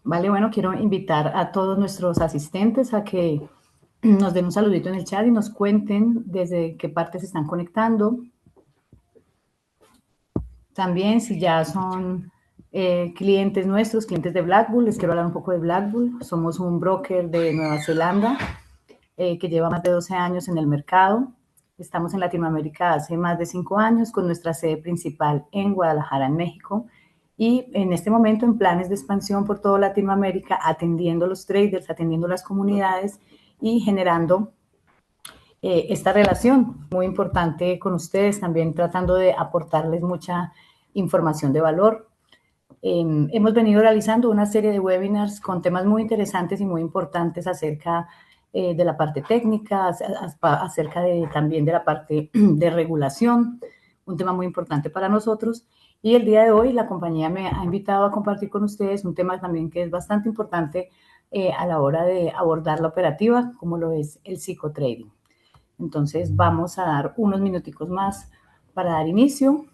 Vale, bueno, quiero invitar a todos nuestros asistentes a que nos den un saludito en el chat y nos cuenten desde qué parte se están conectando. También si ya son clientes nuestros, clientes de Blackbull, les quiero hablar un poco de Blackbull. Somos un broker de Nueva Zelanda que lleva más de 12 años en el mercado. Estamos en Latinoamérica hace más de 5 años con nuestra sede principal en Guadalajara, en México. Y en este momento en planes de expansión por toda Latinoamérica, atendiendo los traders, atendiendo las comunidades y generando esta relación muy importante con ustedes, también tratando de aportarles mucha información de valor. Hemos venido realizando una serie de webinars con temas muy interesantes y muy importantes acerca de la parte técnica, acerca también de la parte de regulación, un tema muy importante para nosotros. Y el día de hoy la compañía me ha invitado a compartir con ustedes un tema también que es bastante importante a la hora de abordar la operativa, como lo es el psicotrading. Entonces vamos a dar unos minuticos más para dar inicio.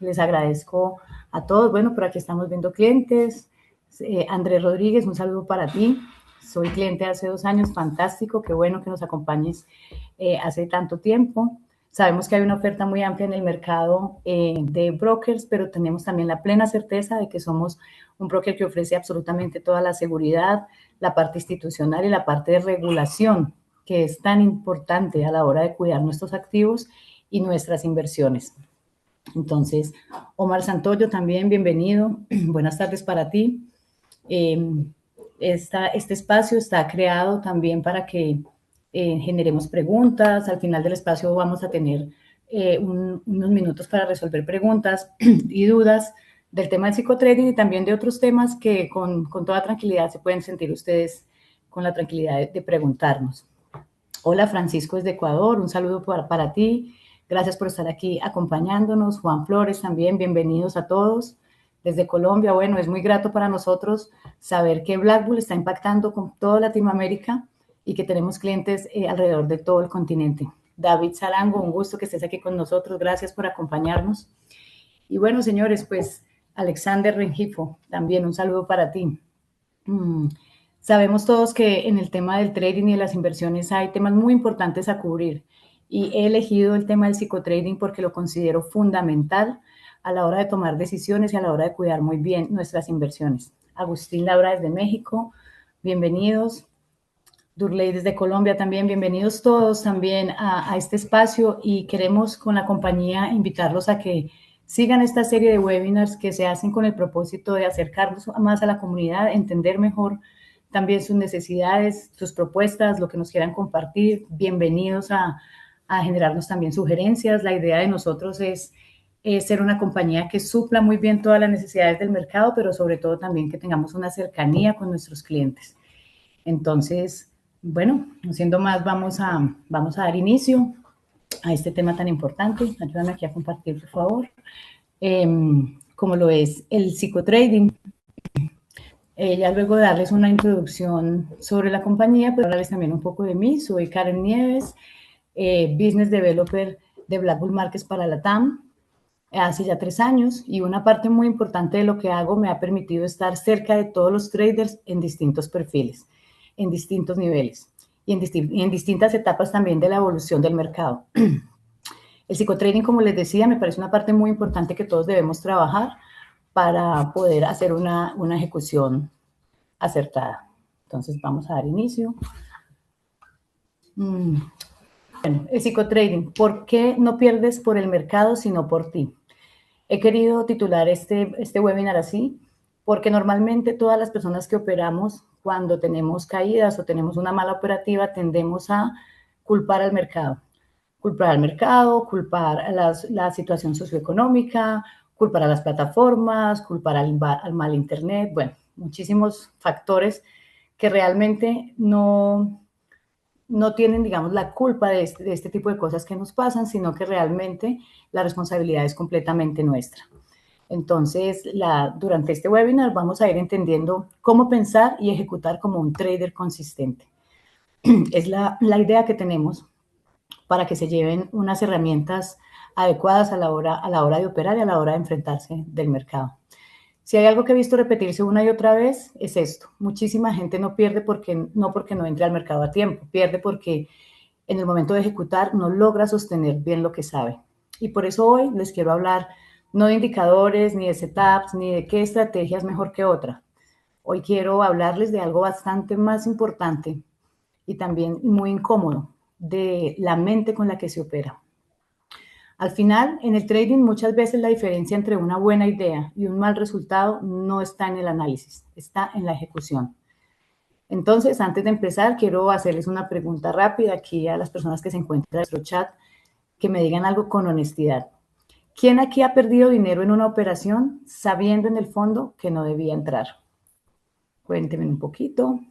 Les agradezco a todos. Bueno, por aquí estamos viendo clientes. Andrés Rodríguez, un saludo para ti. Soy cliente hace 2 años, fantástico, qué bueno que nos acompañes hace tanto tiempo. Sabemos que hay una oferta muy amplia en el mercado de brokers, pero tenemos también la plena certeza de que somos un broker que ofrece absolutamente toda la seguridad, la parte institucional y la parte de regulación, que es tan importante a la hora de cuidar nuestros activos y nuestras inversiones. Entonces, Omar Santoyo, también bienvenido. Buenas tardes para ti. Eh, este espacio está creado también para que generemos preguntas. Al final del espacio vamos a tener unos minutos para resolver preguntas y dudas del tema del psicotrading y también de otros temas que con toda tranquilidad se pueden sentir ustedes con la tranquilidad de preguntarnos. Hola, Francisco desde Ecuador, un saludo para ti. Gracias por estar aquí acompañándonos. Juan Flores también, bienvenidos a todos. Desde Colombia, bueno, es muy grato para nosotros saber que Blackbull está impactando con toda Latinoamérica y que tenemos clientes alrededor de todo el continente. David Sarango, un gusto que estés aquí con nosotros. Gracias por acompañarnos. Y bueno, señores, pues Alexander Rengifo, también un saludo para ti. Mm, Sabemos todos que en el tema del trading y de las inversiones hay temas muy importantes a cubrir y he elegido el tema del psicotrading porque lo considero fundamental a la hora de tomar decisiones y a la hora de cuidar muy bien nuestras inversiones. Agustín Laura desde México, bienvenidos. Durley desde Colombia también, bienvenidos todos también a este espacio y queremos con la compañía invitarlos a que sigan esta serie de webinars que se hacen con el propósito de acercarnos más a la comunidad, entender mejor también sus necesidades, sus propuestas, lo que nos quieran compartir. Bienvenidos a generarnos también sugerencias. La idea de nosotros es ser una compañía que supla muy bien todas las necesidades del mercado, pero sobre todo también que tengamos una cercanía con nuestros clientes. Entonces, bueno, no siendo más, vamos a dar inicio a este tema tan importante. Ayúdame aquí a compartir, por favor. Eh, como lo es el psicotrading. Ya luego de darles una introducción sobre la compañía, pues hablarles también un poco de mí. Soy Karen Nieves, Business Developer de Blackbull Markets para la TAM hace ya 3 años y una parte muy importante de lo que hago me ha permitido estar cerca de todos los traders en distintos perfiles, en distintos niveles y en distintas etapas también de la evolución del mercado. El psicotrading, como les decía, me parece una parte muy importante que todos debemos trabajar para poder hacer una ejecución acertada. Entonces vamos a dar inicio. Bueno, el psicotrading, ¿por qué no pierdes por el mercado sino por ti? He querido titular este webinar así porque normalmente todas las personas que operamos cuando tenemos caídas o tenemos una mala operativa tendemos a culpar al mercado. Culpar al mercado, culpar a la situación socioeconómica, culpar a las plataformas, culpar al mal internet, bueno, muchísimos factores que realmente no tienen, digamos, la culpa de este tipo de cosas que nos pasan, sino que realmente la responsabilidad es completamente nuestra. Entonces, durante este webinar vamos a ir entendiendo cómo pensar y ejecutar como un trader consistente. Es la idea que tenemos para que se lleven unas herramientas adecuadas a la hora de operar y a la hora de enfrentarse del mercado. Si hay algo que he visto repetirse una y otra vez, es esto. Muchísima gente no pierde no porque no entre al mercado a tiempo, pierde porque en el momento de ejecutar no logra sostener bien lo que sabe. Y por eso hoy les quiero hablar no de indicadores, ni de setups, ni de qué estrategia es mejor que otra. Hoy quiero hablarles de algo bastante más importante y también muy incómodo, de la mente con la que se opera. Al final, en el trading muchas veces la diferencia entre una buena idea y un mal resultado no está en el análisis, está en la ejecución. Entonces, antes de empezar, quiero hacerles una pregunta rápida aquí a las personas que se encuentran en nuestro chat, que me digan algo con honestidad. ¿Quién aquí ha perdido dinero en una operación sabiendo en el fondo que no debía entrar? Cuéntenme un poquito.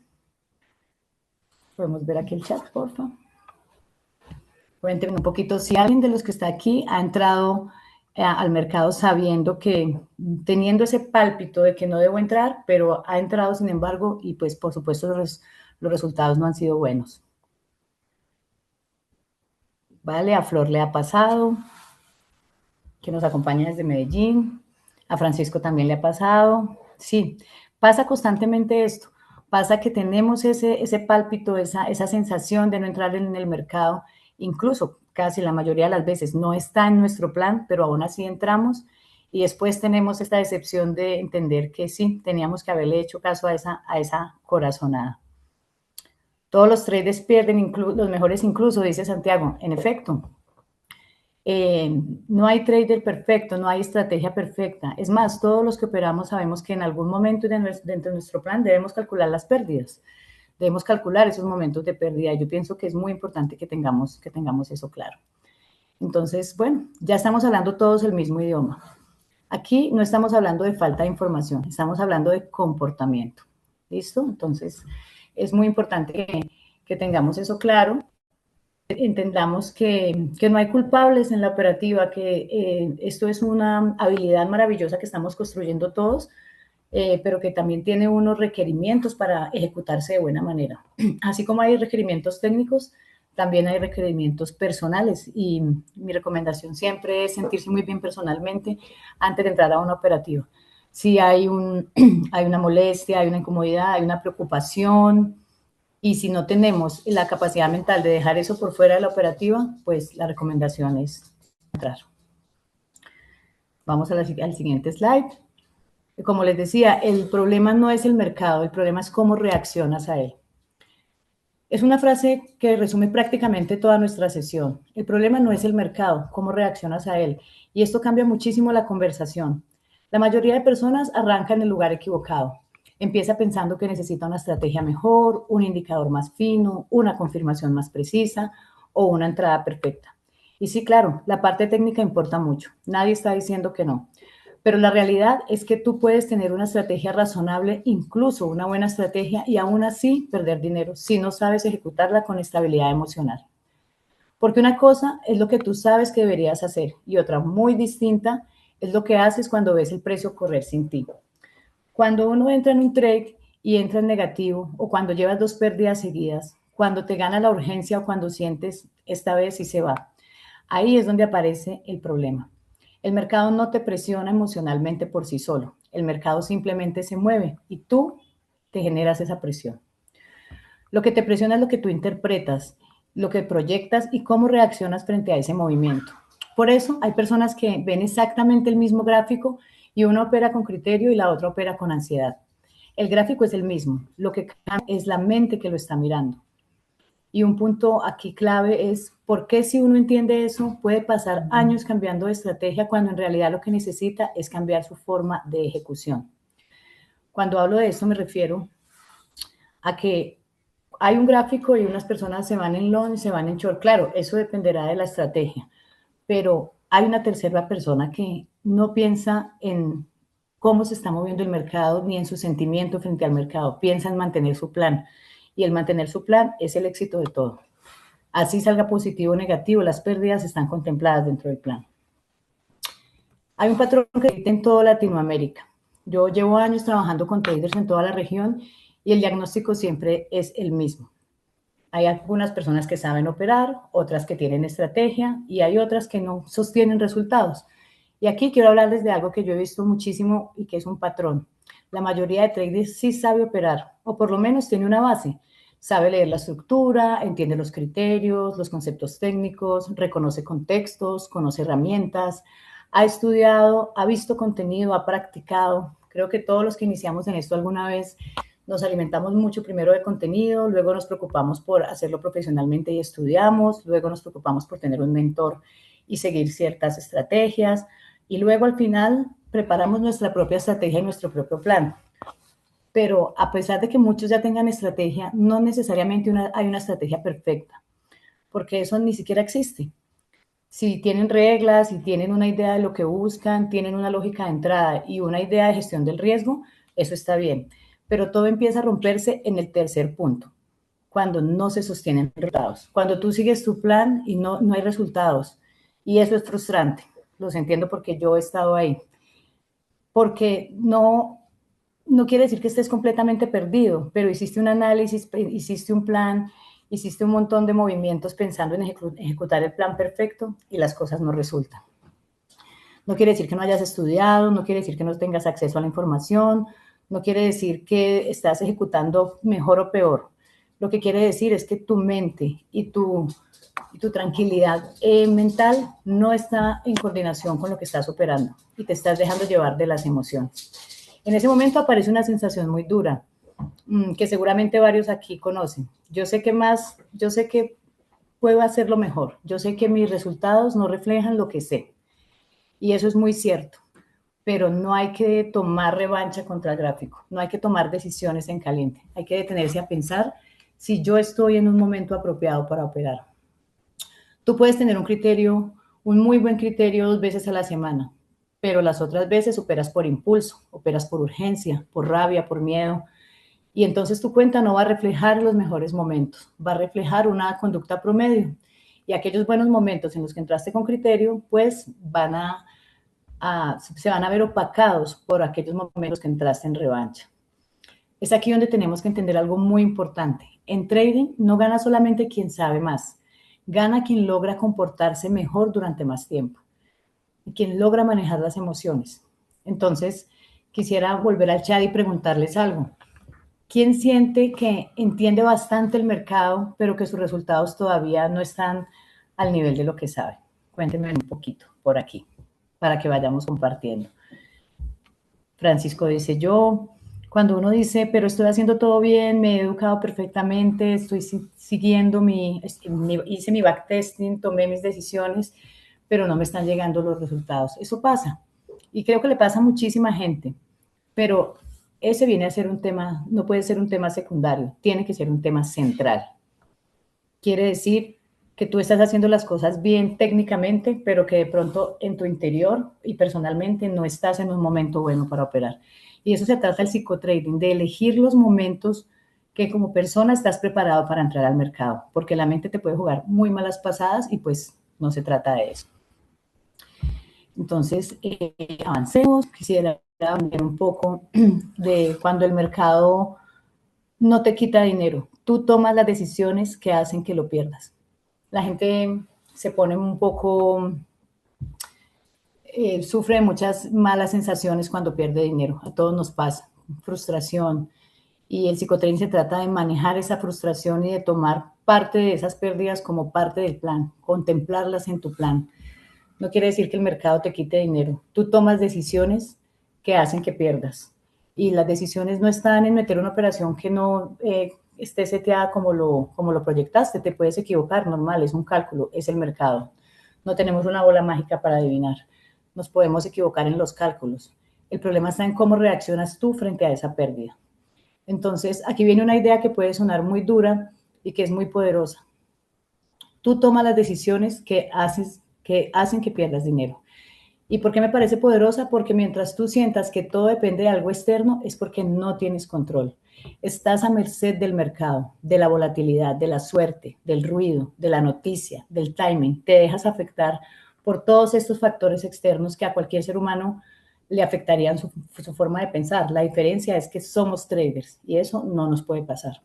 Podemos ver aquí el chat, por favor. Cuéntenme un poquito si alguien de los que está aquí ha entrado al mercado sabiendo que, teniendo ese pálpito de que no debo entrar, pero ha entrado sin embargo y pues por supuesto los resultados no han sido buenos. Vale, a Flor le ha pasado, que nos acompaña desde Medellín, a Francisco también le ha pasado. Sí, pasa constantemente esto, pasa que tenemos ese pálpito, esa sensación de no entrar en el mercado, incluso casi la mayoría de las veces no está en nuestro plan, pero aún así entramos y después tenemos esta decepción de entender que sí, teníamos que haberle hecho caso a esa corazonada. Todos los traders pierden, los mejores incluso, dice Santiago. En efecto, no hay trader perfecto, no hay estrategia perfecta. Es más, todos los que operamos sabemos que en algún momento dentro de nuestro plan debemos calcular las pérdidas, debemos calcular esos momentos de pérdida. Yo pienso que es muy importante que tengamos eso claro. Entonces, bueno, ya estamos hablando todos el mismo idioma. Aquí no estamos hablando de falta de información, estamos hablando de comportamiento. ¿Listo? Entonces, es muy importante que tengamos eso claro. Entendamos que no hay culpables en la operativa, que esto es una habilidad maravillosa que estamos construyendo todos, pero que también tiene unos requerimientos para ejecutarse de buena manera. Así como hay requerimientos técnicos, también hay requerimientos personales y mi recomendación siempre es sentirse muy bien personalmente antes de entrar a una operativa. Si hay una molestia, hay una incomodidad, hay una preocupación, y si no tenemos la capacidad mental de dejar eso por fuera de la operativa, pues la recomendación es entrar. Vamos al siguiente slide. Como les decía, el problema no es el mercado, el problema es cómo reaccionas a él. Es una frase que resume prácticamente toda nuestra sesión. El problema no es el mercado, cómo reaccionas a él. Y esto cambia muchísimo la conversación. La mayoría de personas arranca en el lugar equivocado. Empieza pensando que necesita una estrategia mejor, un indicador más fino, una confirmación más precisa o una entrada perfecta. Y sí, claro, la parte técnica importa mucho. Nadie está diciendo que no. Pero la realidad es que tú puedes tener una estrategia razonable, incluso una buena estrategia, y aún así perder dinero si no sabes ejecutarla con estabilidad emocional. Porque una cosa es lo que tú sabes que deberías hacer y otra muy distinta es lo que haces cuando ves el precio correr sin ti. Cuando uno entra en un trade y entra en negativo o cuando llevas dos pérdidas seguidas, cuando te gana la urgencia o cuando sientes esta vez y se va, ahí es donde aparece el problema. El mercado no te presiona emocionalmente por sí solo. El mercado simplemente se mueve y tú te generas esa presión. Lo que te presiona es lo que tú interpretas, lo que proyectas y cómo reaccionas frente a ese movimiento. Por eso hay personas que ven exactamente el mismo gráfico y una opera con criterio y la otra opera con ansiedad. El gráfico es el mismo, lo que cambia es la mente que lo está mirando. Y un punto aquí clave es por qué si uno entiende eso puede pasar años cambiando de estrategia cuando en realidad lo que necesita es cambiar su forma de ejecución. Cuando hablo de esto me refiero a que hay un gráfico y unas personas se van en long y se van en short. Claro, eso dependerá de la estrategia, pero hay una tercera persona que no piensa en cómo se está moviendo el mercado ni en su sentimiento frente al mercado, piensa en mantener su plan. Y el mantener su plan es el éxito de todo. Así salga positivo o negativo, las pérdidas están contempladas dentro del plan. Hay un patrón que existe en toda Latinoamérica. Yo llevo años trabajando con traders en toda la región y el diagnóstico siempre es el mismo. Hay algunas personas que saben operar, otras que tienen estrategia y hay otras que no sostienen resultados. Y aquí quiero hablarles de algo que yo he visto muchísimo y que es un patrón. La mayoría de traders sí sabe operar, o por lo menos tiene una base. Sabe leer la estructura, entiende los criterios, los conceptos técnicos, reconoce contextos, conoce herramientas, ha estudiado, ha visto contenido, ha practicado. Creo que todos los que iniciamos en esto alguna vez nos alimentamos mucho primero de contenido, luego nos preocupamos por hacerlo profesionalmente y estudiamos, luego nos preocupamos por tener un mentor y seguir ciertas estrategias, y luego al final preparamos nuestra propia estrategia y nuestro propio plan. Pero a pesar de que muchos ya tengan estrategia, no necesariamente hay una estrategia perfecta, porque eso ni siquiera existe. Si tienen reglas, si tienen una idea de lo que buscan, tienen una lógica de entrada y una idea de gestión del riesgo, eso está bien. Pero todo empieza a romperse en el tercer punto, cuando no se sostienen resultados. Cuando tú sigues tu plan y no hay resultados. Y eso es frustrante. Los entiendo porque yo he estado ahí. Porque no quiere decir que estés completamente perdido, pero hiciste un análisis, hiciste un plan, hiciste un montón de movimientos pensando en ejecutar el plan perfecto y las cosas no resultan. No quiere decir que no hayas estudiado, no quiere decir que no tengas acceso a la información, no quiere decir que estás ejecutando mejor o peor. Lo que quiere decir es que tu mente y tu tranquilidad mental no está en coordinación con lo que estás operando y te estás dejando llevar de las emociones. En ese momento aparece una sensación muy dura, que seguramente varios aquí conocen. Yo sé que puedo hacerlo mejor, yo sé que mis resultados no reflejan lo que sé, y eso es muy cierto, pero no hay que tomar revancha contra el gráfico, no hay que tomar decisiones en caliente, hay que detenerse a pensar si yo estoy en un momento apropiado para operar. Tú puedes tener un criterio, un muy buen criterio 2 veces a la semana, pero las otras veces operas por impulso, operas por urgencia, por rabia, por miedo, y entonces tu cuenta no va a reflejar los mejores momentos, va a reflejar una conducta promedio. Y aquellos buenos momentos en los que entraste con criterio, pues se van a ver opacados por aquellos momentos que entraste en revancha. Es aquí donde tenemos que entender algo muy importante. En trading no gana solamente quien sabe más, gana quien logra comportarse mejor durante más tiempo y quien logra manejar las emociones. Entonces, quisiera volver al chat y preguntarles algo. ¿Quién siente que entiende bastante el mercado, pero que sus resultados todavía no están al nivel de lo que sabe? Cuéntenme un poquito por aquí, para que vayamos compartiendo. Francisco dice, yo, cuando uno dice, pero estoy haciendo todo bien, me he educado perfectamente, estoy siguiendo hice mi backtesting, tomé mis decisiones, pero no me están llegando los resultados. Eso pasa. Y creo que le pasa a muchísima gente. Pero ese viene a ser un tema, no puede ser un tema secundario, tiene que ser un tema central. Quiere decir que tú estás haciendo las cosas bien técnicamente, pero que de pronto en tu interior y personalmente no estás en un momento bueno para operar. Y eso se trata del psicotrading, de elegir los momentos que como persona estás preparado para entrar al mercado, porque la mente te puede jugar muy malas pasadas y pues no se trata de eso. Entonces, avancemos. Quisiera hablar un poco de cuando el mercado no te quita dinero. Tú tomas las decisiones que hacen que lo pierdas. La gente se pone un poco, sufre de muchas malas sensaciones cuando pierde dinero. A todos nos pasa. Frustración. Y el psicotrading se trata de manejar esa frustración y de tomar parte de esas pérdidas como parte del plan, contemplarlas en tu plan. No quiere decir que el mercado te quite dinero. Tú tomas decisiones que hacen que pierdas. Y las decisiones no están en meter una operación que no esté seteada como lo proyectaste. Te puedes equivocar, normal, es un cálculo, es el mercado. No tenemos una bola mágica para adivinar. Nos podemos equivocar en los cálculos. El problema está en cómo reaccionas tú frente a esa pérdida. Entonces, aquí viene una idea que puede sonar muy dura y que es muy poderosa. Tú tomas las decisiones que hacen que pierdas dinero. ¿Y por qué me parece poderosa? Porque mientras tú sientas que todo depende de algo externo, es porque no tienes control. Estás a merced del mercado, de la volatilidad, de la suerte, del ruido, de la noticia, del timing. Te dejas afectar por todos estos factores externos que a cualquier ser humano le afectarían su forma de pensar. La diferencia es que somos traders y eso no nos puede pasar.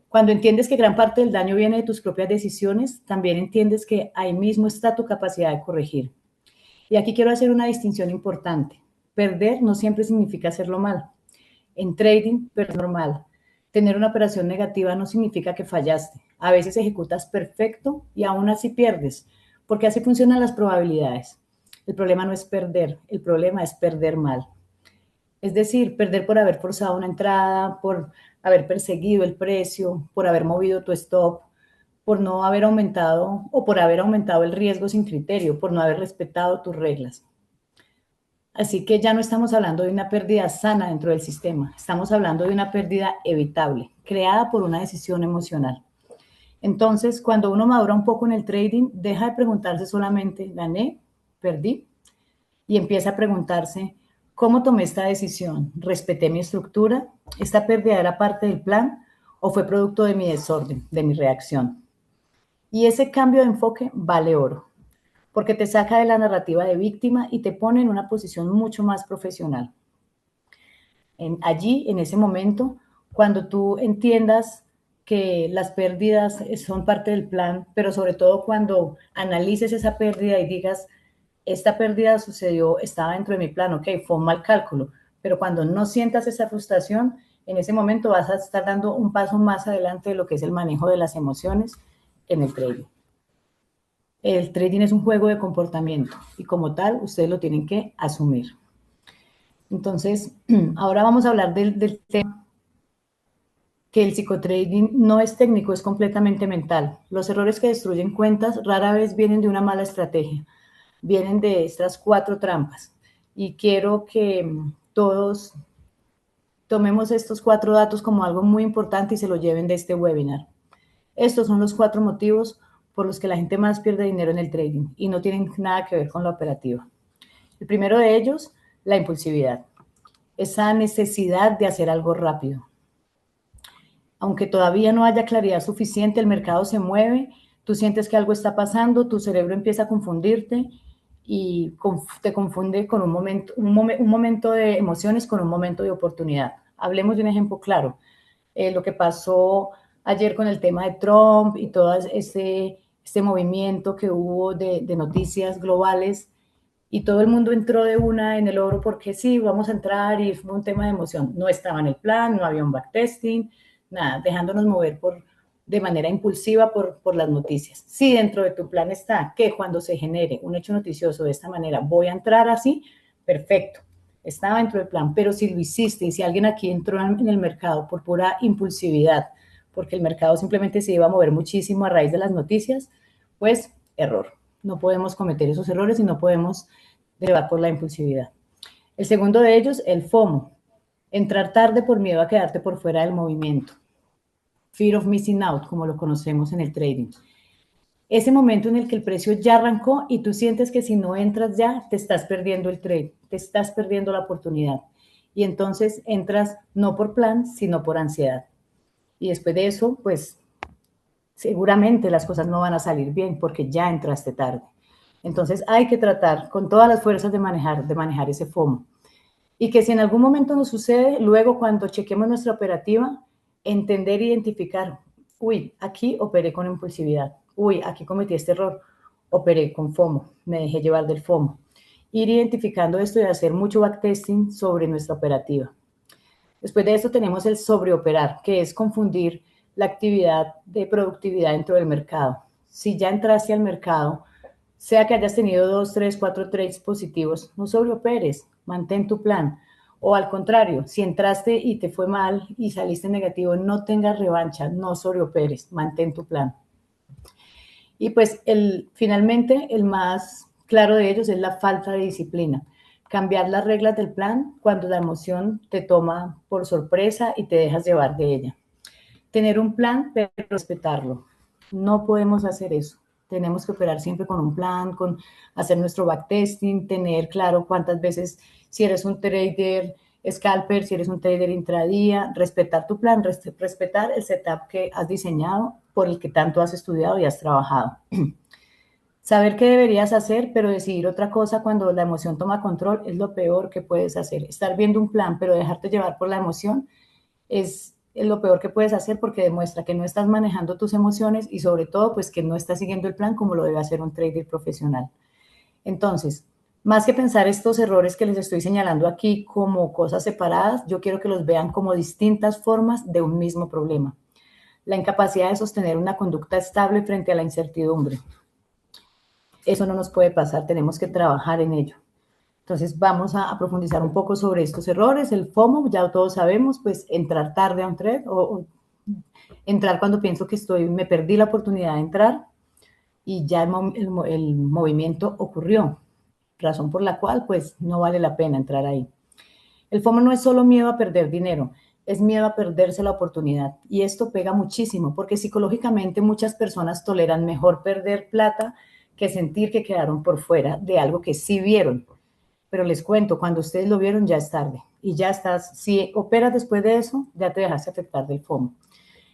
Cuando entiendes que gran parte del daño viene de tus propias decisiones, también entiendes que ahí mismo está tu capacidad de corregir. Y aquí quiero hacer una distinción importante. Perder no siempre significa hacerlo mal. En trading, pero es normal. Tener una operación negativa no significa que fallaste. A veces ejecutas perfecto y aún así pierdes, porque así funcionan las probabilidades. El problema no es perder, el problema es perder mal. Es decir, perder por haber forzado una entrada, por haber perseguido el precio, por haber movido tu stop, por no haber aumentado o por haber aumentado el riesgo sin criterio, por no haber respetado tus reglas. Así que ya no estamos hablando de una pérdida sana dentro del sistema, estamos hablando de una pérdida evitable, creada por una decisión emocional. Entonces, cuando uno madura un poco en el trading, deja de preguntarse solamente, ¿gané? ¿Perdí? Y empieza a preguntarse, ¿cómo tomé esta decisión? ¿Respeté mi estructura? ¿Esta pérdida era parte del plan o fue producto de mi desorden, de mi reacción? Y ese cambio de enfoque vale oro, porque te saca de la narrativa de víctima y te pone en una posición mucho más profesional. Allí, en ese momento, cuando tú entiendas que las pérdidas son parte del plan, pero sobre todo cuando analices esa pérdida y digas, esta pérdida sucedió, estaba dentro de mi plan, ok, fue un mal cálculo, pero cuando no sientas esa frustración, en ese momento vas a estar dando un paso más adelante de lo que es el manejo de las emociones en el trading. El trading es un juego de comportamiento y como tal, ustedes lo tienen que asumir. Entonces, ahora vamos a hablar del tema que el psicotrading no es técnico, es completamente mental. Los errores que destruyen cuentas rara vez vienen de una mala estrategia, vienen de estas 4 trampas. Y quiero que todos tomemos estos 4 datos como algo muy importante y se lo lleven de este webinar. Estos son los 4 motivos por los que la gente más pierde dinero en el trading y no tienen nada que ver con la operativa. El primero de ellos, la impulsividad. Esa necesidad de hacer algo rápido. Aunque todavía no haya claridad suficiente, el mercado se mueve, tú sientes que algo está pasando, tu cerebro empieza a confundirte y te confunde con un momento de emociones con un momento de oportunidad. Hablemos de un ejemplo claro. Lo que pasó ayer con el tema de Trump y todo este movimiento que hubo de noticias globales y todo el mundo entró de una en el oro porque sí, vamos a entrar y fue un tema de emoción. No estaba en el plan, no había un backtesting, nada, dejándonos mover de manera impulsiva por las noticias. Si dentro de tu plan está que cuando se genere un hecho noticioso de esta manera voy a entrar así, perfecto, estaba dentro del plan, pero si lo hiciste y si alguien aquí entró en el mercado por pura impulsividad, porque el mercado simplemente se iba a mover muchísimo a raíz de las noticias, pues error. No podemos cometer esos errores y no podemos llevar por la impulsividad. El segundo de ellos, el FOMO, entrar tarde por miedo a quedarte por fuera del movimiento. Fear of missing out, como lo conocemos en el trading. Ese momento en el que el precio ya arrancó y tú sientes que si no entras ya, te estás perdiendo el trade, te estás perdiendo la oportunidad. Y entonces entras no por plan, sino por ansiedad. Y después de eso, pues seguramente las cosas no van a salir bien porque ya entraste tarde. Entonces hay que tratar con todas las fuerzas de manejar ese FOMO. Y que si en algún momento nos sucede, luego cuando chequemos nuestra operativa, entender e identificar, uy, aquí operé con impulsividad, uy, aquí cometí este error, operé con FOMO, me dejé llevar del FOMO. Ir identificando esto y hacer mucho backtesting sobre nuestra operativa. Después de eso tenemos el sobreoperar, que es confundir la actividad de productividad dentro del mercado. Si ya entraste al mercado, sea que hayas tenido 2, 3, 4 trades positivos, no sobreoperes, mantén tu plan. O al contrario, si entraste y te fue mal y saliste negativo, no tengas revancha, no sobreoperes, mantén tu plan. Y pues finalmente el más claro de ellos es la falta de disciplina. Cambiar las reglas del plan cuando la emoción te toma por sorpresa y te dejas llevar de ella. Tener un plan, pero respetarlo. No podemos hacer eso. Tenemos que operar siempre con un plan, con hacer nuestro backtesting, tener claro cuántas veces, si eres un trader scalper, si eres un trader intradía, respetar tu plan, respetar el setup que has diseñado, por el que tanto has estudiado y has trabajado. Saber qué deberías hacer, pero decidir otra cosa cuando la emoción toma control es lo peor que puedes hacer. Estar viendo un plan, pero dejarte llevar por la emoción es lo peor que puedes hacer porque demuestra que no estás manejando tus emociones y sobre todo pues que no estás siguiendo el plan como lo debe hacer un trader profesional. Entonces, Más que pensar estos errores que les estoy señalando aquí como cosas separadas, yo quiero que los vean como distintas formas de un mismo problema. La incapacidad de sostener una conducta estable frente a la incertidumbre. Eso no nos puede pasar, tenemos que trabajar en ello. Entonces vamos a profundizar un poco sobre estos errores. El FOMO, ya todos sabemos, pues entrar tarde a un trade o entrar cuando pienso que me perdí la oportunidad de entrar y ya el movimiento ocurrió, razón por la cual pues no vale la pena entrar ahí. El FOMO no es solo miedo a perder dinero, es miedo a perderse la oportunidad. Y esto pega muchísimo porque psicológicamente muchas personas toleran mejor perder plata que sentir que quedaron por fuera de algo que sí vieron. Pero les cuento, cuando ustedes lo vieron ya es tarde y ya estás, si operas después de eso, ya te dejaste afectar del FOMO.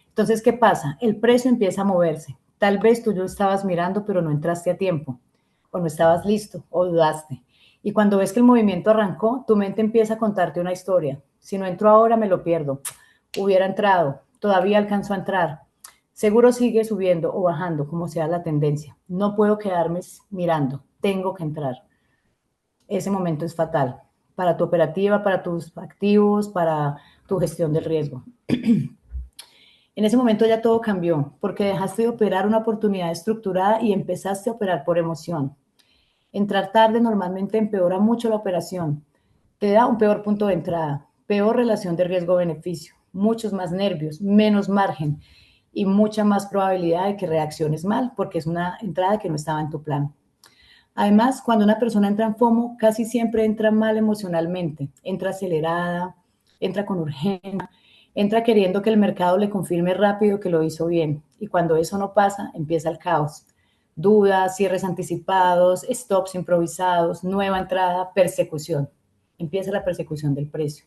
Entonces, ¿qué pasa? El precio empieza a moverse. Tal vez tú lo estabas mirando, pero no entraste a tiempo, o no estabas listo, o dudaste. Y cuando ves que el movimiento arrancó, tu mente empieza a contarte una historia. Si no entro ahora, me lo pierdo. Hubiera entrado, todavía alcanzó a entrar. Seguro sigue subiendo o bajando, como sea la tendencia. No puedo quedarme mirando, tengo que entrar. Ese momento es fatal para tu operativa, para tus activos, para tu gestión del riesgo. En ese momento ya todo cambió, porque dejaste de operar una oportunidad estructurada y empezaste a operar por emoción. Entrar tarde normalmente empeora mucho la operación, te da un peor punto de entrada, peor relación de riesgo-beneficio, muchos más nervios, menos margen y mucha más probabilidad de que reacciones mal, porque es una entrada que no estaba en tu plan. Además, cuando una persona entra en FOMO, casi siempre entra mal emocionalmente, entra acelerada, entra con urgencia, entra queriendo que el mercado le confirme rápido que lo hizo bien. Y cuando eso no pasa, empieza el caos. Dudas, cierres anticipados, stops improvisados, nueva entrada, persecución. Empieza la persecución del precio.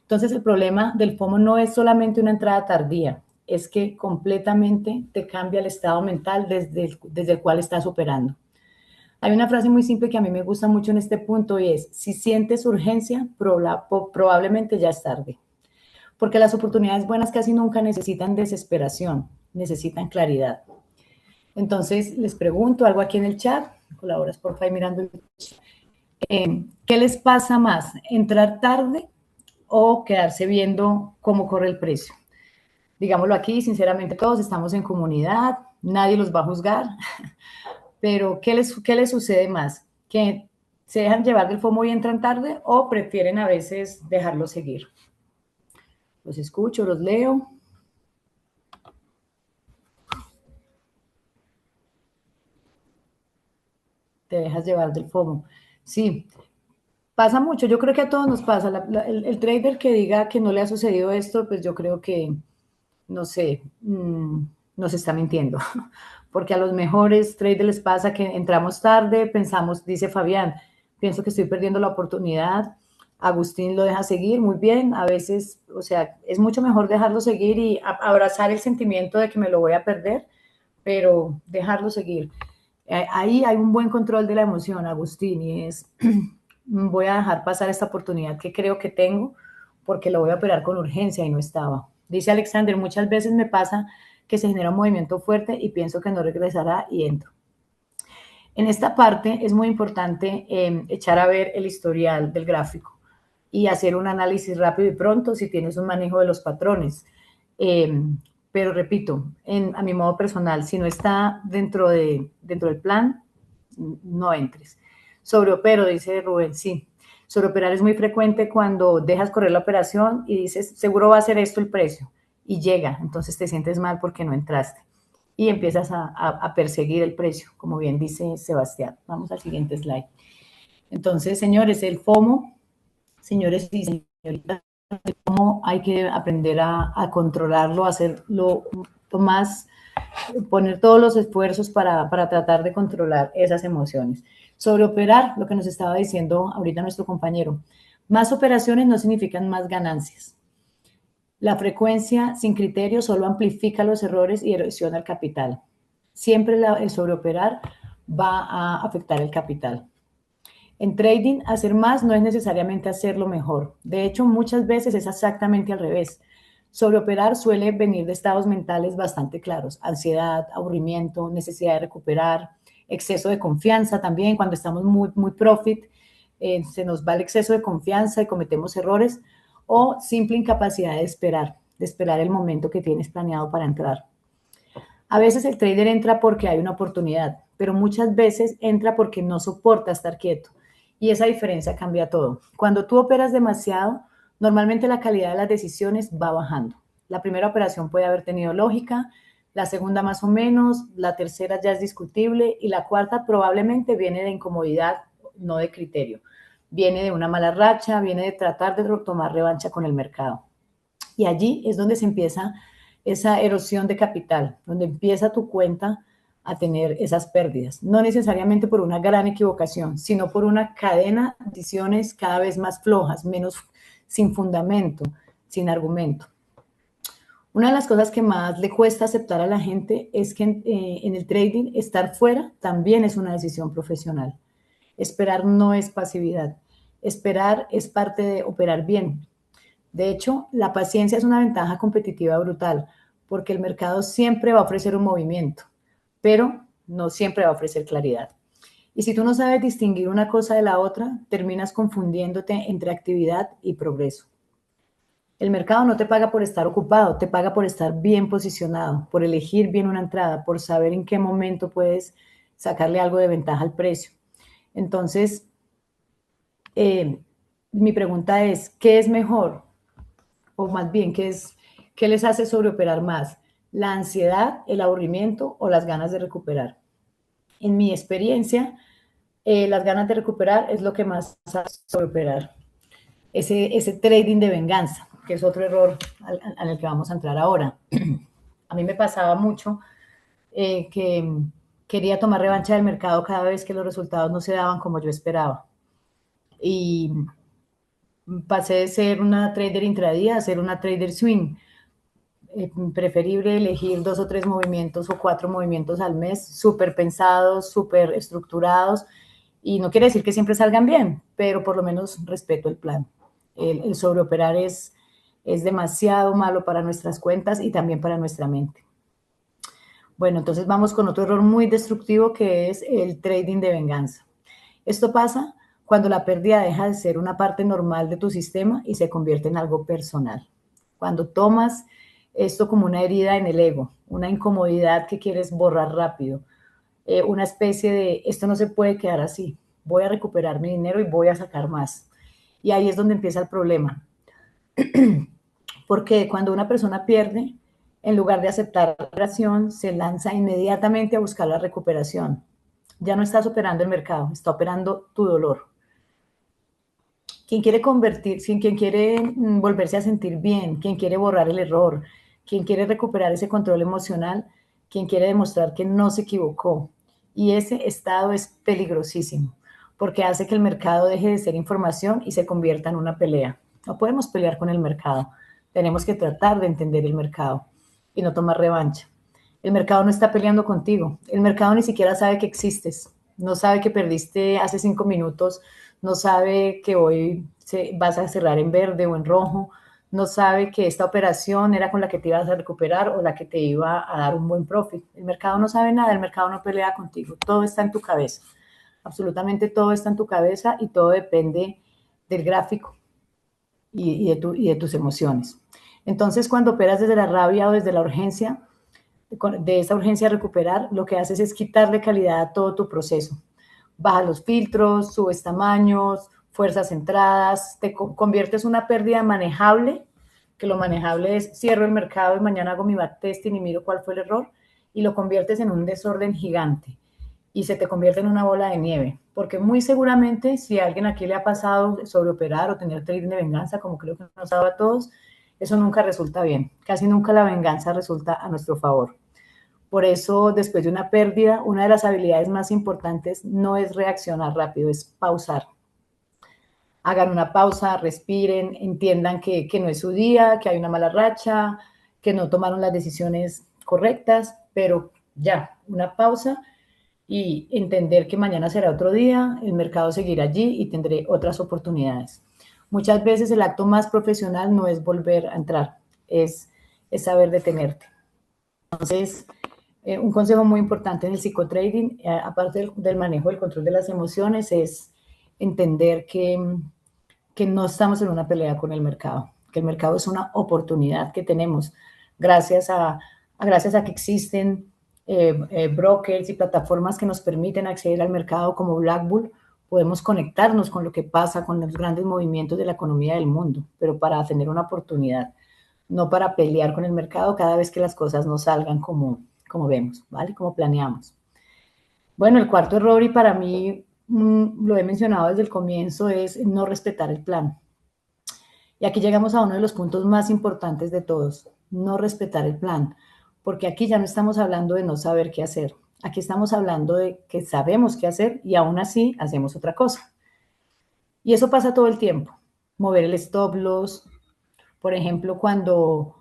Entonces, el problema del FOMO no es solamente una entrada tardía, es que completamente te cambia el estado mental desde el cual estás operando. Hay una frase muy simple que a mí me gusta mucho en este punto y es, si sientes urgencia, probablemente ya es tarde. Porque las oportunidades buenas casi nunca necesitan desesperación, necesitan claridad. Entonces, les pregunto algo aquí en el chat, colaboras por favor mirando el chat. ¿Qué les pasa más? ¿Entrar tarde o quedarse viendo cómo corre el precio? Digámoslo aquí, sinceramente, todos estamos en comunidad, nadie los va a juzgar, pero qué les sucede más? ¿Que se dejan llevar del FOMO y entran tarde o prefieren a veces dejarlo seguir? Los escucho, los leo. Te dejas llevar del FOMO. Sí, pasa mucho. Yo creo que a todos nos pasa. El trader que diga que no le ha sucedido esto, pues yo creo que, no sé, nos está mintiendo. Porque a los mejores traders les pasa que entramos tarde, pensamos, dice Fabián, pienso que estoy perdiendo la oportunidad. Agustín lo deja seguir, muy bien. A veces, o sea, es mucho mejor dejarlo seguir y abrazar el sentimiento de que me lo voy a perder, pero dejarlo seguir. Ahí hay un buen control de la emoción, Agustín, y es, voy a dejar pasar esta oportunidad que creo que tengo porque lo voy a operar con urgencia y no estaba. Dice Alexander, muchas veces me pasa que se genera un movimiento fuerte y pienso que no regresará y entro. En esta parte es muy importante echar a ver el historial del gráfico y hacer un análisis rápido y pronto si tienes un manejo de los patrones. Eh, pero repito, a mi modo personal, si no está dentro del plan, no entres. Sobreopero, dice Rubén, sí. Sobreoperar es muy frecuente cuando dejas correr la operación y dices, seguro va a ser esto el precio. Y llega, entonces te sientes mal porque no entraste. Y empiezas a perseguir el precio, como bien dice Sebastián. Vamos al siguiente slide. Entonces, señores, el FOMO, señores y señoritas, cómo hay que aprender a controlarlo, hacerlo más, poner todos los esfuerzos para tratar de controlar esas emociones. Sobreoperar, lo que nos estaba diciendo ahorita nuestro compañero, más operaciones no significan más ganancias. La frecuencia sin criterio solo amplifica los errores y erosiona el capital. Siempre el sobreoperar va a afectar el capital. En trading, hacer más no es necesariamente hacerlo mejor. De hecho, muchas veces es exactamente al revés. Sobreoperar suele venir de estados mentales bastante claros, ansiedad, aburrimiento, necesidad de recuperar, exceso de confianza también, cuando estamos muy profit, se nos va el exceso de confianza y cometemos errores, o simple incapacidad de esperar el momento que tienes planeado para entrar. A veces el trader entra porque hay una oportunidad, pero muchas veces entra porque no soporta estar quieto. Y esa diferencia cambia todo. Cuando tú operas demasiado, normalmente la calidad de las decisiones va bajando. La primera operación puede haber tenido lógica, la segunda más o menos, la tercera ya es discutible y la cuarta probablemente viene de incomodidad, no de criterio. Viene de una mala racha, viene de tratar de tomar revancha con el mercado. Y allí es donde se empieza esa erosión de capital, donde empieza tu cuenta a tener esas pérdidas. No necesariamente por una gran equivocación, sino por una cadena de decisiones cada vez más flojas, menos sin fundamento, sin argumento. Una de las cosas que más le cuesta aceptar a la gente es que en el trading estar fuera también es una decisión profesional. Esperar no es pasividad. Esperar es parte de operar bien. De hecho, la paciencia es una ventaja competitiva brutal, porque el mercado siempre va a ofrecer un movimiento, pero no siempre va a ofrecer claridad. Y si tú no sabes distinguir una cosa de la otra, terminas confundiéndote entre actividad y progreso. El mercado no te paga por estar ocupado, te paga por estar bien posicionado, por elegir bien una entrada, por saber en qué momento puedes sacarle algo de ventaja al precio. Entonces, mi pregunta es, ¿qué es mejor? O más bien, ¿qué les hace sobreoperar más? ¿La ansiedad, el aburrimiento o las ganas de recuperar? En mi experiencia, las ganas de recuperar es lo que más hace sobreoperar. Ese trading de venganza, que es otro error al que vamos a entrar ahora. A mí me pasaba mucho que quería tomar revancha del mercado cada vez que los resultados no se daban como yo esperaba. Y pasé de ser una trader intradía a ser una trader swing. Preferible elegir 2 o 3 movimientos o 4 movimientos al mes, súper pensados, súper estructurados, y no quiere decir que siempre salgan bien, pero por lo menos respeto el plan. El sobreoperar es demasiado malo para nuestras cuentas y también para nuestra mente. Bueno, entonces vamos con otro error muy destructivo que es el trading de venganza. Esto pasa cuando la pérdida deja de ser una parte normal de tu sistema y se convierte en algo personal. Cuando tomas esto como una herida en el ego, una incomodidad que quieres borrar rápido, una especie de esto no se puede quedar así, voy a recuperar mi dinero y voy a sacar más. Y ahí es donde empieza el problema. Porque cuando una persona pierde, en lugar de aceptar la recuperación, se lanza inmediatamente a buscar la recuperación. Ya no estás operando el mercado, está operando tu dolor. Quien quiere convertirse, quien quiere volverse a sentir bien, quien quiere borrar el error, quien quiere recuperar ese control emocional, quien quiere demostrar que no se equivocó. Y ese estado es peligrosísimo, porque hace que el mercado deje de ser información y se convierta en una pelea. No podemos pelear con el mercado, tenemos que tratar de entender el mercado y no tomar revancha. El mercado no está peleando contigo, el mercado ni siquiera sabe que existes, no sabe que perdiste hace 5 minutos, no sabe que hoy vas a cerrar en verde o en rojo, no sabe que esta operación era con la que te ibas a recuperar o la que te iba a dar un buen profit. El mercado no sabe nada, el mercado no pelea contigo, todo está en tu cabeza, absolutamente todo está en tu cabeza y todo depende del gráfico y de tus emociones. Entonces, cuando operas desde la rabia o desde la urgencia, de esa urgencia a recuperar, lo que haces es quitarle calidad a todo tu proceso. Bajas los filtros, subes tamaños, fuerzas entradas, te conviertes una pérdida manejable, que lo manejable es cierro el mercado y mañana hago mi backtesting y miro cuál fue el error, y lo conviertes en un desorden gigante y se te convierte en una bola de nieve, porque muy seguramente si a alguien aquí le ha pasado sobreoperar o tener trading de venganza, como creo que nos ha dado a todos, eso nunca resulta bien, casi nunca la venganza resulta a nuestro favor. Por eso, después de una pérdida, una de las habilidades más importantes no es reaccionar rápido, es pausar. Hagan una pausa, respiren, entiendan que no es su día, que hay una mala racha, que no tomaron las decisiones correctas, pero ya, una pausa y entender que mañana será otro día, el mercado seguirá allí y tendré otras oportunidades. Muchas veces el acto más profesional no es volver a entrar, es saber detenerte. Entonces, Un consejo muy importante en el psicotrading, aparte del manejo del control de las emociones, es entender que no estamos en una pelea con el mercado, que el mercado es una oportunidad que tenemos gracias a que existen brokers y plataformas que nos permiten acceder al mercado como Blackbull. Podemos conectarnos con lo que pasa con los grandes movimientos de la economía del mundo, pero para tener una oportunidad, no para pelear con el mercado cada vez que las cosas no salgan como vemos, ¿vale? Como planeamos. Bueno, el cuarto error, y para mí lo he mencionado desde el comienzo, es no respetar el plan. Y aquí llegamos a uno de los puntos más importantes de todos, no respetar el plan, porque aquí ya no estamos hablando de no saber qué hacer, aquí estamos hablando de que sabemos qué hacer y aún así hacemos otra cosa. Y eso pasa todo el tiempo, mover el stop loss, por ejemplo, cuando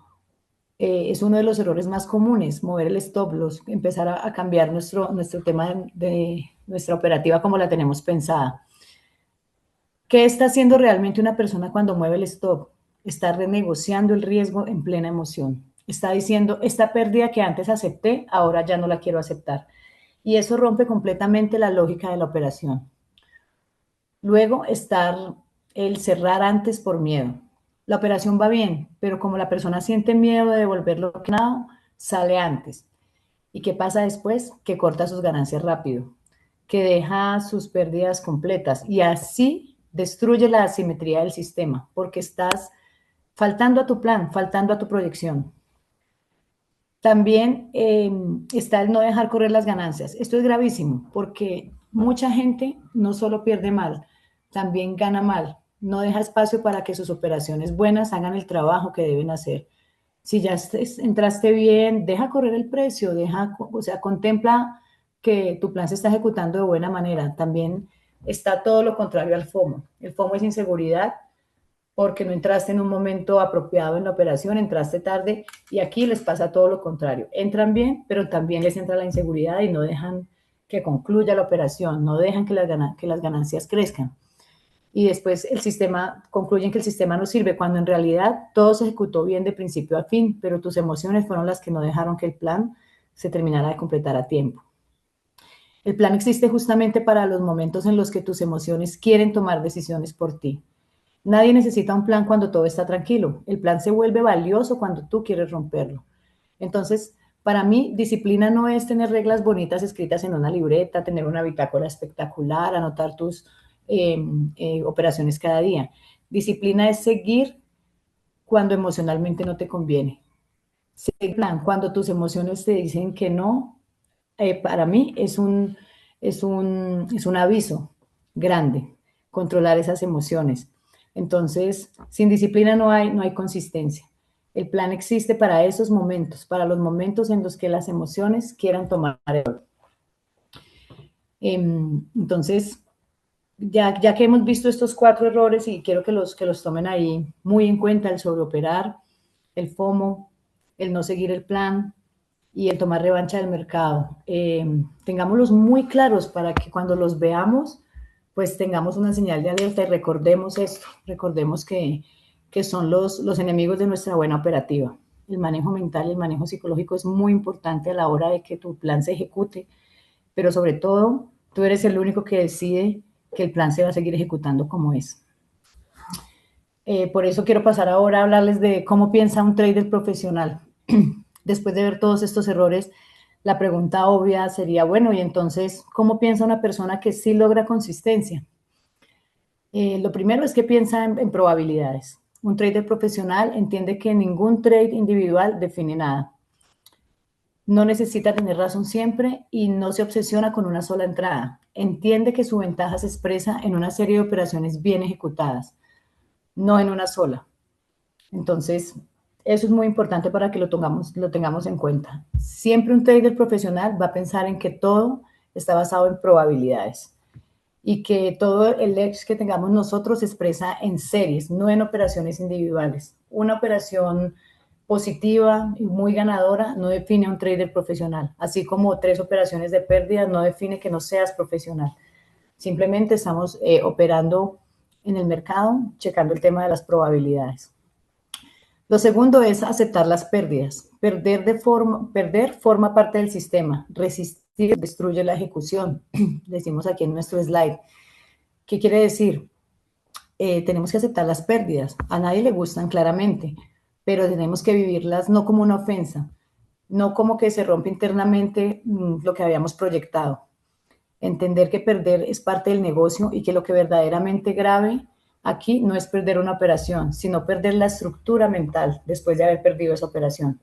es uno de los errores más comunes, mover el stop loss, empezar a cambiar nuestro tema de nuestra operativa como la tenemos pensada. ¿Qué está haciendo realmente una persona cuando mueve el stop? Está renegociando el riesgo en plena emoción. Está diciendo, esta pérdida que antes acepté, ahora ya no la quiero aceptar. Y eso rompe completamente la lógica de la operación. Luego, el cerrar antes por miedo. La operación va bien, pero como la persona siente miedo de devolverlo ganado, sale antes. ¿Y qué pasa después? Que corta sus ganancias rápido, que deja sus pérdidas completas y así destruye la asimetría del sistema porque estás faltando a tu plan, faltando a tu proyección. También está el no dejar correr las ganancias. Esto es gravísimo porque mucha gente no solo pierde mal, también gana mal. No deja espacio para que sus operaciones buenas hagan el trabajo que deben hacer. Si ya entraste bien, deja correr el precio, o sea, contempla que tu plan se está ejecutando de buena manera. También está todo lo contrario al FOMO. El FOMO es inseguridad porque no entraste en un momento apropiado en la operación, entraste tarde y aquí les pasa todo lo contrario. Entran bien, pero también les entra la inseguridad y no dejan que concluya la operación, no dejan que las ganancias crezcan. Y después concluyen que el sistema no sirve, cuando en realidad todo se ejecutó bien de principio a fin, pero tus emociones fueron las que no dejaron que el plan se terminara de completar a tiempo. El plan existe justamente para los momentos en los que tus emociones quieren tomar decisiones por ti. Nadie necesita un plan cuando todo está tranquilo. El plan se vuelve valioso cuando tú quieres romperlo. Entonces, para mí, disciplina no es tener reglas bonitas escritas en una libreta, tener una bitácora espectacular, anotar tus operaciones cada día. Disciplina es seguir cuando emocionalmente no te conviene. Seguir plan cuando tus emociones te dicen que no, para mí es un aviso grande, controlar esas emociones. Entonces, sin disciplina no hay consistencia. El plan existe para esos momentos, para los momentos en los que las emociones quieran tomar el rol. Entonces, ya que hemos visto estos 4 errores y quiero que los tomen ahí muy en cuenta: el sobreoperar, el FOMO, el no seguir el plan y el tomar revancha del mercado. Tengámoslos muy claros para que cuando los veamos, pues tengamos una señal de alerta y recordemos esto, recordemos que son los enemigos de nuestra buena operativa. El manejo mental y el manejo psicológico es muy importante a la hora de que tu plan se ejecute, pero sobre todo, tú eres el único que decide que el plan se va a seguir ejecutando como es. Por eso quiero pasar ahora a hablarles de cómo piensa un trader profesional. Después de ver todos estos errores, la pregunta obvia sería, bueno, y entonces, ¿cómo piensa una persona que sí logra consistencia? Lo primero es que piensa en probabilidades. Un trader profesional entiende que ningún trade individual define nada. No necesita tener razón siempre y no se obsesiona con una sola entrada. Entiende que su ventaja se expresa en una serie de operaciones bien ejecutadas, no en una sola. Entonces, eso es muy importante para que lo tengamos en cuenta. Siempre un trader profesional va a pensar en que todo está basado en probabilidades y que todo el edge que tengamos nosotros se expresa en series, no en operaciones individuales. Una operación positiva y muy ganadora no define a un trader profesional, así como 3 operaciones de pérdida no define que no seas profesional. Simplemente estamos operando en el mercado, checando el tema de las probabilidades. Lo segundo es aceptar las pérdidas. Perder forma parte del sistema. Resistir destruye la ejecución. Decimos aquí en nuestro slide. ¿Qué quiere decir? Tenemos que aceptar las pérdidas. A nadie le gustan claramente, pero tenemos que vivirlas no como una ofensa, no como que se rompe internamente lo que habíamos proyectado. Entender que perder es parte del negocio y que lo que verdaderamente grave aquí no es perder una operación, sino perder la estructura mental después de haber perdido esa operación.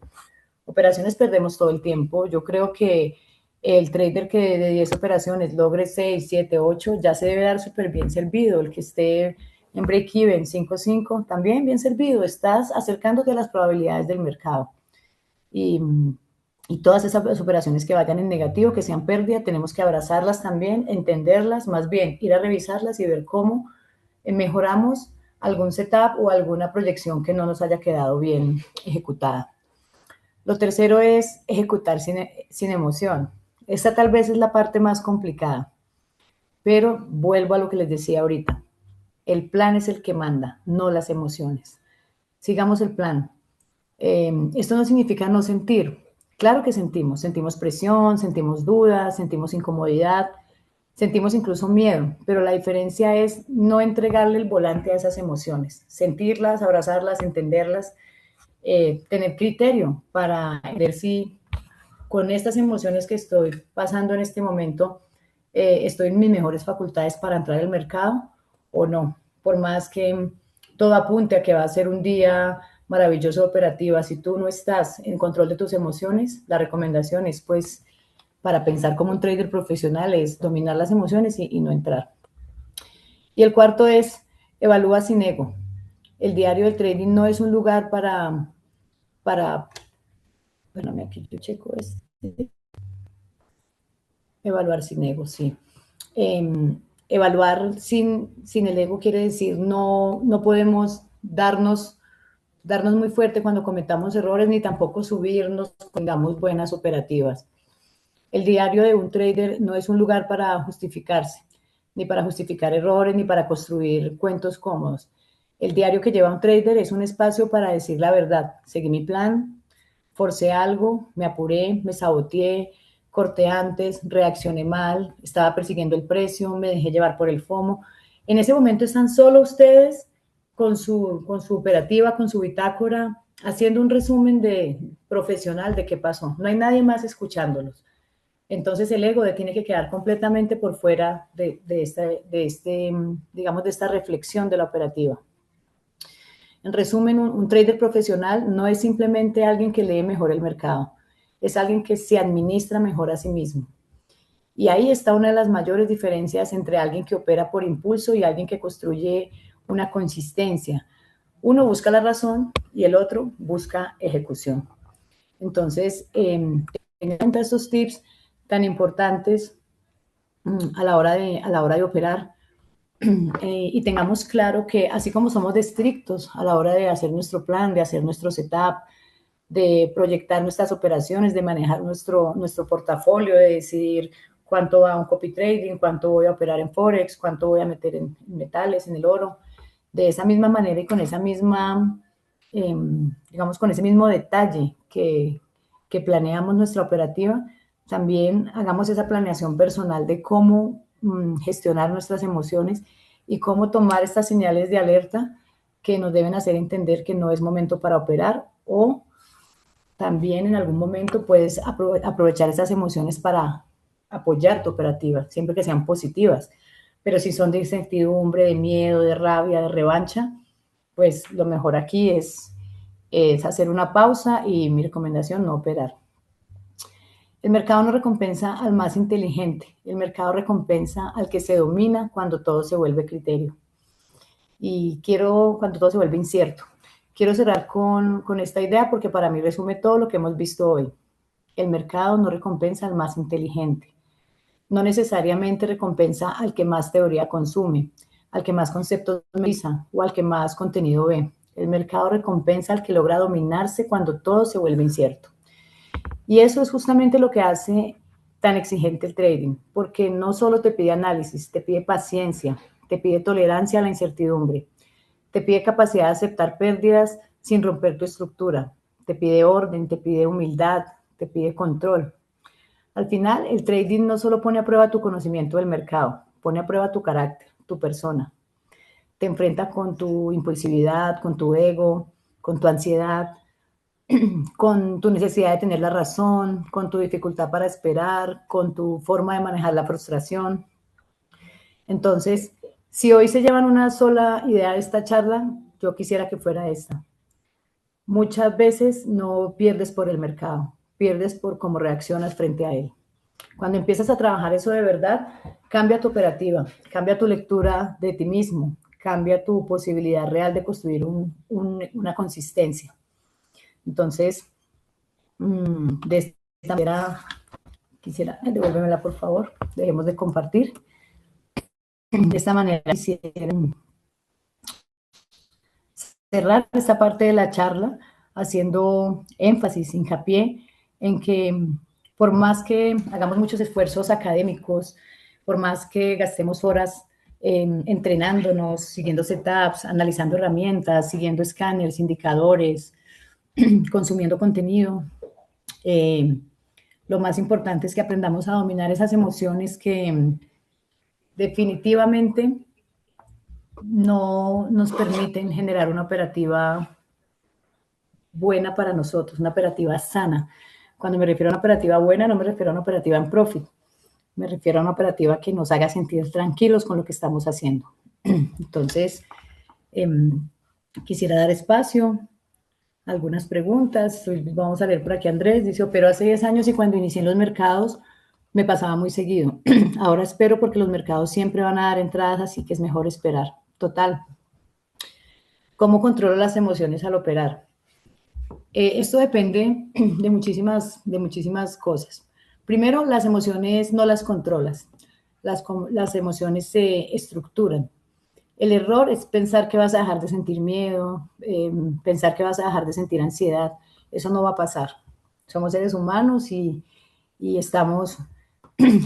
Operaciones perdemos todo el tiempo. Yo creo que el trader que de 10 operaciones logre 6, 7, 8, ya se debe dar súper bien servido. El que esté en break-even 5, 5, también bien servido. Estás acercándote a las probabilidades del mercado. Y, y todas esas operaciones que vayan en negativo, que sean pérdida, tenemos que abrazarlas también, entenderlas, más bien ir a revisarlas y ver cómo mejoramos algún setup o alguna proyección que no nos haya quedado bien ejecutada. Lo tercero es ejecutar sin emoción. Esta tal vez es la parte más complicada, pero vuelvo a lo que les decía ahorita. El plan es el que manda, no las emociones. Sigamos el plan. Esto no significa no sentir. Claro que sentimos presión, sentimos dudas, sentimos incomodidad, sentimos incluso miedo, pero la diferencia es no entregarle el volante a esas emociones, sentirlas, abrazarlas, entenderlas, tener criterio para ver si con estas emociones que estoy pasando en este momento, estoy en mis mejores facultades para entrar al mercado o no. Por más que todo apunte a que va a ser un día maravilloso operativa, si tú no estás en control de tus emociones, la recomendación es pues para pensar como un trader profesional es dominar las emociones y no entrar. Y el cuarto es evalúa sin ego. El diario del trading no es un lugar para bueno, aquí yo checo este. Evaluar sin ego, sí. Evaluar sin el ego quiere decir no podemos darnos muy fuerte cuando cometamos errores, ni tampoco subirnos cuando tengamos buenas operativas. El diario de un trader no es un lugar para justificarse, ni para justificar errores, ni para construir cuentos cómodos. El diario que lleva un trader es un espacio para decir la verdad. Seguí mi plan, forcé algo, me apuré, me saboteé, corté antes, reaccioné mal, estaba persiguiendo el precio, me dejé llevar por el FOMO. En ese momento están solo ustedes con su operativa, con su bitácora, haciendo un resumen profesional de qué pasó. No hay nadie más escuchándolos. Entonces el ego tiene que quedar completamente por fuera digamos, de esta reflexión de la operativa. En resumen, un trader profesional no es simplemente alguien que lee mejor el mercado, es alguien que se administra mejor a sí mismo. Y ahí está una de las mayores diferencias entre alguien que opera por impulso y alguien que construye una consistencia. Uno busca la razón y el otro busca ejecución. Entonces, tengan en cuenta estos tips tan importantes a la hora de operar y tengamos claro que así como somos de estrictos a la hora de hacer nuestro plan, de hacer nuestro setup, de proyectar nuestras operaciones, de manejar nuestro portafolio, de decidir cuánto va a un copy trading, cuánto voy a operar en Forex, cuánto voy a meter en metales, en el oro, de esa misma manera y con esa misma, digamos, con ese mismo detalle que planeamos nuestra operativa, también hagamos esa planeación personal de cómo gestionar nuestras emociones y cómo tomar estas señales de alerta que nos deben hacer entender que no es momento para operar o también en algún momento puedes aprovechar esas emociones para apoyar tu operativa, siempre que sean positivas. Pero si son de incertidumbre, de miedo, de rabia, de revancha, pues lo mejor aquí es hacer una pausa y mi recomendación, no operar. El mercado no recompensa al más inteligente, el mercado recompensa al que se domina cuando todo se vuelve criterio. Cuando todo se vuelve incierto. Quiero cerrar con esta idea porque para mí resume todo lo que hemos visto hoy. El mercado no recompensa al más inteligente. No necesariamente recompensa al que más teoría consume, al que más conceptos memoriza o al que más contenido ve. El mercado recompensa al que logra dominarse cuando todo se vuelve incierto. Y eso es justamente lo que hace tan exigente el trading, porque no solo te pide análisis, te pide paciencia, te pide tolerancia a la incertidumbre, te pide capacidad de aceptar pérdidas sin romper tu estructura. Te pide orden, te pide humildad, te pide control. Al final, el trading no solo pone a prueba tu conocimiento del mercado, pone a prueba tu carácter, tu persona. Te enfrenta con tu impulsividad, con tu ego, con tu ansiedad, con tu necesidad de tener la razón, con tu dificultad para esperar, con tu forma de manejar la frustración. Entonces, si hoy se llevan una sola idea de esta charla, yo quisiera que fuera esta. Muchas veces no pierdes por el mercado, pierdes por cómo reaccionas frente a él. Cuando empiezas a trabajar eso de verdad, cambia tu operativa, cambia tu lectura de ti mismo, cambia tu posibilidad real de construir una consistencia. Entonces, de esta manera, quisiera, devuélvemela por favor, dejemos de compartir. De esta manera quisiera cerrar esta parte de la charla haciendo énfasis, hincapié en que por más que hagamos muchos esfuerzos académicos, por más que gastemos horas entrenándonos, siguiendo setups, analizando herramientas, siguiendo escáneres, indicadores, consumiendo contenido, lo más importante es que aprendamos a dominar esas emociones que definitivamente no nos permiten generar una operativa buena para nosotros, una operativa sana. Cuando me refiero a una operativa buena, no me refiero a una operativa en profit, me refiero a una operativa que nos haga sentir tranquilos con lo que estamos haciendo. Entonces, quisiera dar espacio a algunas preguntas. Vamos a leer por aquí Andrés, dice, opero hace 10 años y cuando inicié en los mercados me pasaba muy seguido. Ahora espero porque los mercados siempre van a dar entradas, así que es mejor esperar. Total. ¿Cómo controlo las emociones al operar? Esto depende de muchísimas cosas. Primero, las emociones no las controlas. Las emociones se estructuran. El error es pensar que vas a dejar de sentir miedo, pensar que vas a dejar de sentir ansiedad. Eso no va a pasar. Somos seres humanos y estamos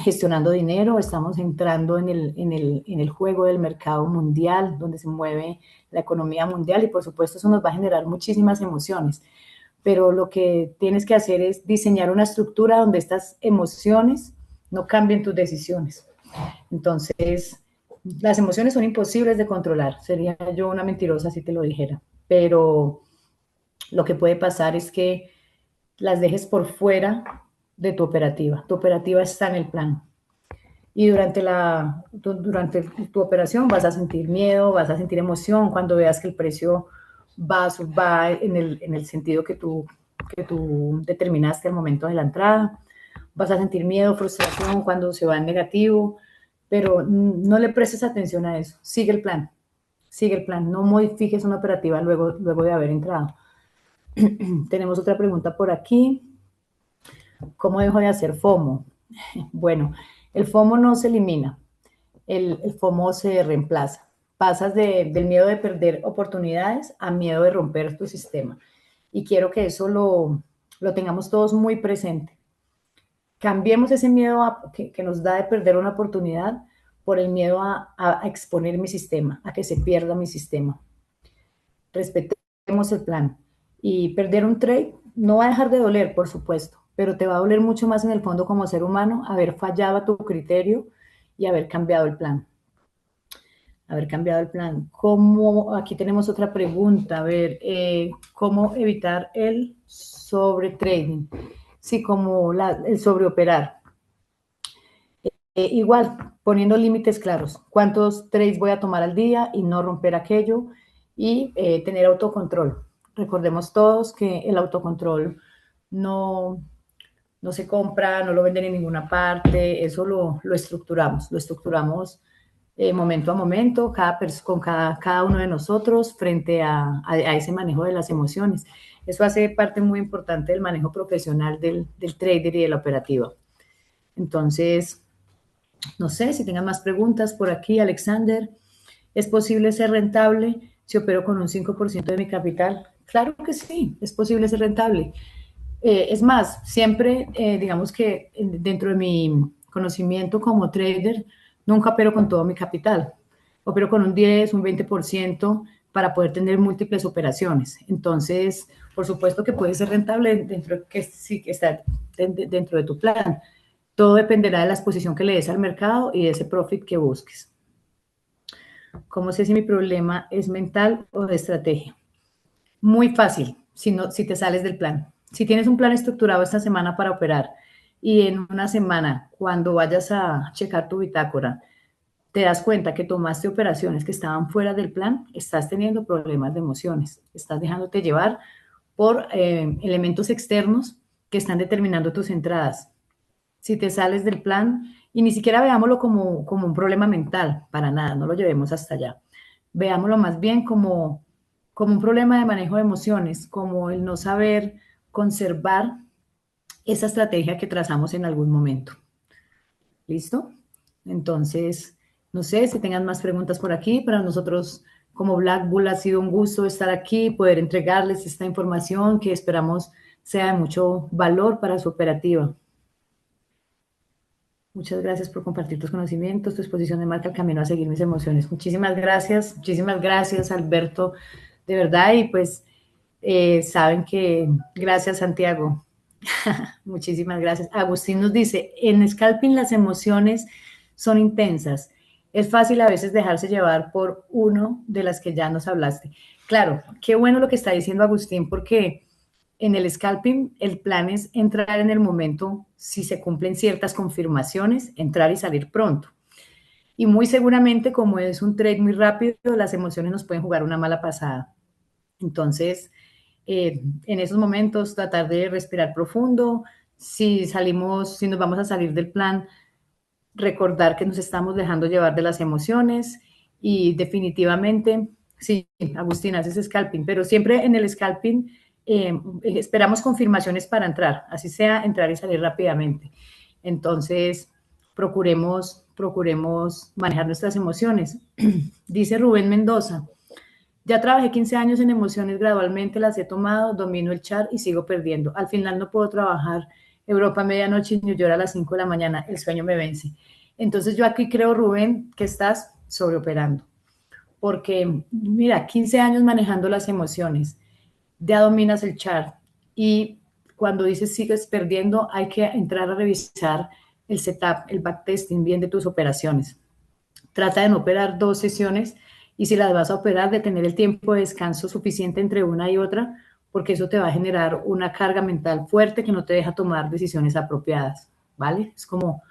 gestionando dinero, estamos entrando en el juego del mercado mundial, donde se mueve la economía mundial y por supuesto eso nos va a generar muchísimas emociones. Pero lo que tienes que hacer es diseñar una estructura donde estas emociones no cambien tus decisiones. Entonces, las emociones son imposibles de controlar. Sería yo una mentirosa si te lo dijera. Pero lo que puede pasar es que las dejes por fuera de tu operativa. Tu operativa está en el plan. Y durante tu operación vas a sentir miedo, vas a sentir emoción cuando veas que el precio va en el sentido que tú determinaste al momento de la entrada. Vas a sentir miedo, frustración cuando se va en negativo, pero no le prestes atención a eso. Sigue el plan, no modifiques una operativa luego de haber entrado. Tenemos otra pregunta por aquí. ¿Cómo dejo de hacer FOMO? Bueno, el FOMO no se elimina, el FOMO se reemplaza. Pasas del miedo de perder oportunidades a miedo de romper tu sistema. Y quiero que eso lo tengamos todos muy presente. Cambiemos ese miedo que nos da de perder una oportunidad por el miedo a exponer mi sistema, a que se pierda mi sistema. Respetemos el plan. Y perder un trade no va a dejar de doler, por supuesto, pero te va a doler mucho más en el fondo como ser humano haber fallado a tu criterio y haber cambiado el plan. Aquí tenemos otra pregunta, a ver, ¿cómo evitar el sobretrading? Sí, como el sobreoperar. Igual, poniendo límites claros, cuántos trades voy a tomar al día y no romper aquello y tener autocontrol. Recordemos todos que el autocontrol no se compra, no lo venden en ninguna parte, eso lo estructuramos momento a momento, con cada uno de nosotros frente a ese manejo de las emociones. Eso hace parte muy importante del manejo profesional del trader y de la operativa. Entonces, no sé si tengan más preguntas por aquí, Alexander. ¿Es posible ser rentable si opero con un 5% de mi capital? Claro que sí, es posible ser rentable. Es más, siempre, digamos que dentro de mi conocimiento como trader, nunca opero con todo mi capital. Opero con un 10, un 20%, para poder tener múltiples operaciones. Entonces, por supuesto que puede ser rentable dentro, que sí que está dentro de tu plan. Todo dependerá de la exposición que le des al mercado y de ese profit que busques. ¿Cómo sé si mi problema es mental o de estrategia? Muy fácil, si te sales del plan. Si tienes un plan estructurado esta semana para operar y en una semana, cuando vayas a checar tu bitácora, te das cuenta que tomaste operaciones que estaban fuera del plan, estás teniendo problemas de emociones, estás dejándote llevar por elementos externos que están determinando tus entradas. Si te sales del plan, y ni siquiera veámoslo como un problema mental, para nada, no lo llevemos hasta allá. Veámoslo más bien como un problema de manejo de emociones, como el no saber conservar esa estrategia que trazamos en algún momento. ¿Listo? Entonces, no sé si tengan más preguntas por aquí. Para nosotros, como Black Bull, ha sido un gusto estar aquí, poder entregarles esta información que esperamos sea de mucho valor para su operativa. Muchas gracias por compartir tus conocimientos, tu exposición de marca, el camino a seguir mis emociones. Muchísimas gracias, Alberto, de verdad. Y pues saben que, gracias, Santiago. Muchísimas gracias. Agustín nos dice, en scalping las emociones son intensas. Es fácil a veces dejarse llevar por uno de las que ya nos hablaste. Claro, qué bueno lo que está diciendo Agustín, porque en el scalping el plan es entrar en el momento, si se cumplen ciertas confirmaciones, entrar y salir pronto. Y muy seguramente, como es un trade muy rápido, las emociones nos pueden jugar una mala pasada. Entonces, en esos momentos tratar de respirar profundo. Si nos vamos a salir del plan, recordar que nos estamos dejando llevar de las emociones y definitivamente, sí, Agustina, haces scalping, pero siempre en el scalping esperamos confirmaciones para entrar, así sea entrar y salir rápidamente. Entonces, procuremos manejar nuestras emociones. Dice Rubén Mendoza, ya trabajé 15 años en emociones, gradualmente las he tomado, domino el chart y sigo perdiendo. Al final no puedo trabajar Europa a medianoche y New York a las 5 de la mañana, el sueño me vence. Entonces yo aquí creo, Rubén, que estás sobreoperando, porque mira, 15 años manejando las emociones, ya dominas el chart y cuando dices sigues perdiendo, hay que entrar a revisar el setup, el backtesting bien de tus operaciones. Trata de no operar 2 sesiones y si las vas a operar, de tener el tiempo de descanso suficiente entre una y otra, porque eso te va a generar una carga mental fuerte que no te deja tomar decisiones apropiadas, ¿vale? Es como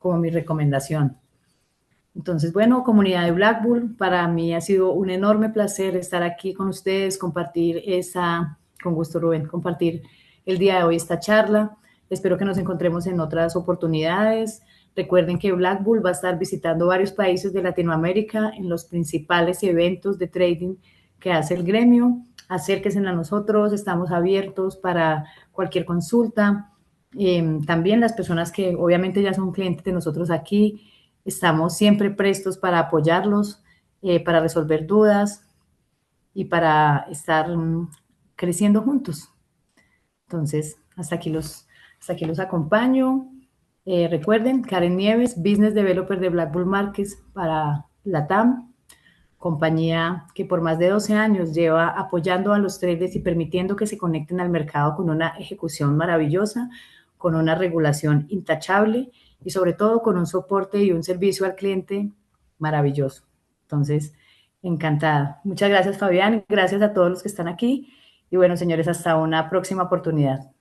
mi recomendación. Entonces, bueno, comunidad de Black Bull, para mí ha sido un enorme placer estar aquí con ustedes, con gusto Rubén, compartir el día de hoy esta charla. Espero que nos encontremos en otras oportunidades. Recuerden que Black Bull va a estar visitando varios países de Latinoamérica en los principales eventos de trading que hace el gremio. Acérquense a nosotros, estamos abiertos para cualquier consulta. También las personas que obviamente ya son clientes de nosotros aquí, estamos siempre prestos para apoyarlos, para resolver dudas y para estar creciendo juntos. Entonces, hasta aquí los acompaño. Recuerden, Karen Nieves, Business Developer de Black Bull Markets para LATAM, compañía que por más de 12 años lleva apoyando a los traders y permitiendo que se conecten al mercado con una ejecución maravillosa, con una regulación intachable y sobre todo con un soporte y un servicio al cliente maravilloso. Entonces, encantada. Muchas gracias, Fabián. Gracias a todos los que están aquí. Y bueno, señores, hasta una próxima oportunidad.